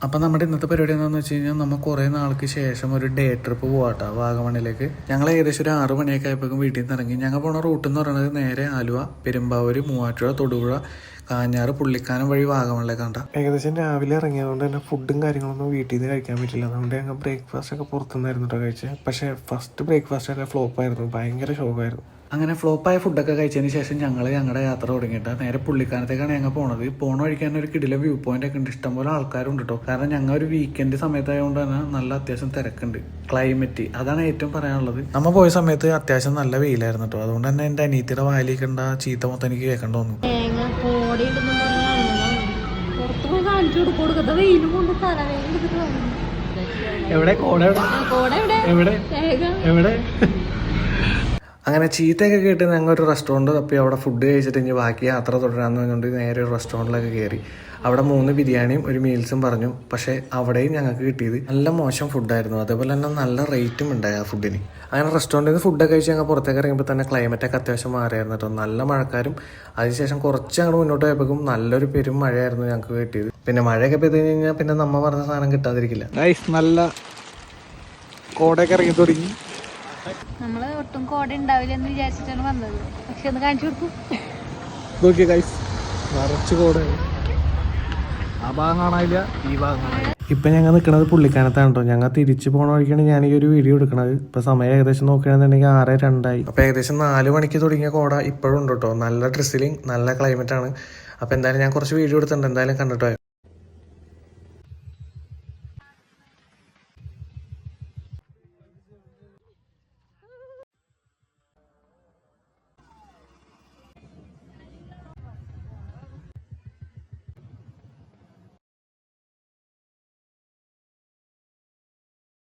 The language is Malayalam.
അപ്പം നമ്മുടെ ഇന്നത്തെ പരിപാടി എന്താണെന്ന് വെച്ച് കഴിഞ്ഞാൽ നമ്മൾ കുറേ നാൾക്ക് ശേഷം ഒരു ഡേ ട്രിപ്പ് പോകാട്ടോ വാഗമണിലേക്ക്. ഞങ്ങൾ ഏകദേശം ഒരു 6 മണിയൊക്കെ ആയപ്പോഴേക്കും വീട്ടിൽ നിന്ന് ഇറങ്ങി. ഞങ്ങൾ പോണ റൂട്ട് എന്ന് പറയുന്നത് നേരെ ആലുവ, പെരുമ്പാവൂർ, മൂവാറ്റുപുഴ, തൊടുപുഴ, കാഞ്ഞാറ്, പുള്ളിക്കാനം വഴി വാഗമണിലേക്കാണ്ട. ഏകദേശം രാവിലെ ഇറങ്ങിയതുകൊണ്ട് തന്നെ ഫുഡും കാര്യങ്ങളൊന്നും വീട്ടിൽ നിന്ന് കഴിക്കാൻ പറ്റില്ല. അതുകൊണ്ട് ഞങ്ങൾ ബ്രേക്ക്ഫാസ്റ്റ് ഒക്കെ പുറത്തുനിന്നായിരുന്നു കേട്ടോ കഴിച്ചത്. പക്ഷേ ഫസ്റ്റ് ബ്രേക്ക്ഫാസ്റ്റ് ഒക്കെ ഫ്ലോപ്പായിരുന്നു, ഭയങ്കര ഷോക്കായിരുന്നു. അങ്ങനെ ഫ്ലോപ്പായ ഫുഡൊക്കെ കഴിച്ചതിന് ശേഷം ഞങ്ങൾ ഞങ്ങളുടെ യാത്ര തുടങ്ങിയിട്ട് നേരെ പുള്ളിക്കാനത്തേക്കാണ് ഞങ്ങൾ പോണത്. പോണ വഴിക്കാൻ ഒരു കിടിലം വ്യൂ പോയിന്റ് ഒക്കെ ഉണ്ട്, ഇഷ്ടംപോലെ ആൾക്കാരുണ്ട് കേട്ടോ. കാരണം ഞങ്ങൾ ഒരു വീക്കെൻഡ് സമയത്തായതുകൊണ്ട് തന്നെ നല്ല അത്യാവശ്യം തിരക്കുണ്ട്. ക്ലൈമറ്റ് അതാണ് ഏറ്റവും പറയാനുള്ളത്. നമ്മൾ പോയ സമയത്ത് അത്യാവശ്യം നല്ല വെയിലായിരുന്നു കേട്ടോ. അതുകൊണ്ട് തന്നെ എൻ്റെ അനിയത്തിയുടെ വായിലേക്കണ്ട ചീത്ത മൊത്തം എനിക്ക് കേൾക്കേണ്ട വന്നു. എവിടെ എവിടെ എവിടെ അങ്ങനെ ചീത്തയൊക്കെ കേട്ട് ഞങ്ങൾ ഒരു റെസ്റ്റോറൻറ്റ് തപ്പി അവിടെ ഫുഡ് കഴിച്ചിട്ട് ഇനി ബാക്കി യാത്ര തുടരാമെന്ന് പറഞ്ഞുകൊണ്ട് നേരെ ഒരു റെസ്റ്റോറൻറ്റിലൊക്കെ കയറി. അവിടെ 3 ബിരിയാണിയും ഒരു മീൽസും പറഞ്ഞു. പക്ഷേ അവിടെയും ഞങ്ങൾക്ക് കിട്ടിയത് നല്ല മോശം ഫുഡായിരുന്നു. അതേപോലെ തന്നെ നല്ല റേറ്റും ഉണ്ടായി ആ ഫുഡിന്. അങ്ങനെ റെസ്റ്റോറൻറ്റിൽ നിന്ന് ഫുഡൊക്കെ കഴിച്ച് ഞങ്ങൾ പുറത്തേക്ക് ഇറങ്ങിയപ്പോൾ തന്നെ ക്ലൈമറ്റൊക്കെ അത്യാവശ്യം മാറിയായിരുന്നു കേട്ടോ. നല്ല മഴക്കാരും അതിനുശേഷം കുറച്ച് അങ്ങോട്ട് മുന്നോട്ട് പോയപ്പോഴും നല്ലൊരു പെരും മഴയായിരുന്നു ഞങ്ങൾക്ക് കിട്ടിയത്. പിന്നെ മഴയൊക്കെ പെയ്ത് കഴിഞ്ഞാൽ പിന്നെ നമ്മ പറഞ്ഞ സാധനം കിട്ടാതിരിക്കില്ല. നല്ല കോടയൊക്കെ ഇറങ്ങി തുടങ്ങി. നമ്മള് ഒട്ടും കോട ഉണ്ടാവില്ല എന്ന് വിചാരിച്ചിട്ടാണ് വന്നത്. പക്ഷെ ഒന്ന് കാണിച്ചു കൊടുക്കും. നോക്കിയ ഗൈസ് നിറച്ച് കോടയാണ്. ആ ഭാഗം കാണാനില്ല, ഈ ഭാഗം കാണാനില്ല. ഇപ്പം ഞങ്ങൾ നിൽക്കുന്നത് പുള്ളിക്കാനത്താണ് കേട്ടോ. ഞങ്ങൾ തിരിച്ചു പോകണ വഴിക്കാണ് ഞാൻ ഈ ഒരു വീഡിയോ എടുക്കുന്നത്. ഇപ്പം സമയം ഏകദേശം നോക്കുകയാണെന്നുണ്ടെങ്കിൽ 6:02. അപ്പോൾ ഏകദേശം 4 മണിക്ക് തുടങ്ങിയ കോട ഇപ്പോഴും ഉണ്ട് കേട്ടോ. നല്ല ഡ്രസ്സിലിങ്, നല്ല ക്ലൈമറ്റാണ്. അപ്പോൾ എന്തായാലും ഞാൻ കുറച്ച് വീഡിയോ എടുത്തിട്ടുണ്ട്, എന്തായാലും കണ്ടിട്ടോ.